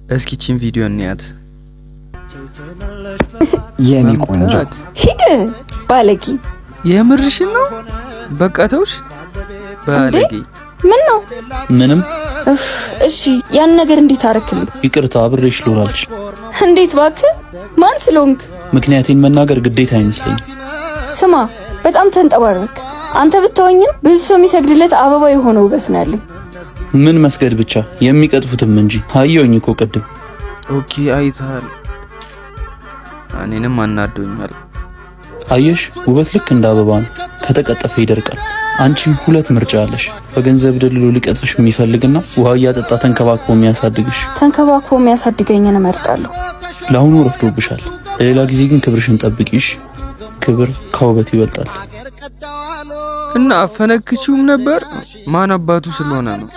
እስኪችን ቪዲዮ እንያት። የኔ ቆንጆ ሂድ ባለጌ። የምርሽን ነው? በቃ ተውሽ ባለጌ። ምን ነው? ምንም። እሺ ያን ነገር እንዴት አረክልኝ? ይቅርታ አብሬሽ ልውራልሽ። እንዴት እባክህ? ማን ስለሆንክ? ምክንያቴን መናገር ግዴታ አይመስለኝም። ስማ በጣም ተንጠባረክ። አንተ ብትወኝም ብዙ ሰው የሚሰግድለት አበባ የሆነ ውበት ነው ያለኝ። ምን መስገድ ብቻ የሚቀጥፉትም እንጂ አየሁኝ እኮ ቅድም። ኦኬ አይታል። እኔንም አናዶኛል። አየሽ ውበት ልክ እንደ አበባ ነው፣ ከተቀጠፈ ይደርቃል። አንቺም ሁለት ምርጫ አለሽ። በገንዘብ ደልሎ ሊቀጥፍሽ የሚፈልግና ውሃ እያጠጣ ተንከባክቦ የሚያሳድግሽ። ተንከባክቦ የሚያሳድገኝን እመርጣለሁ። ለአሁኑ ረፍዶብሻል። ለሌላ ጊዜ ግን ክብርሽን ጠብቂሽ። ክብር ከውበት ይበልጣል። እና አፈነክቹም ነበር። ማን አባቱ ስለሆነ ነው?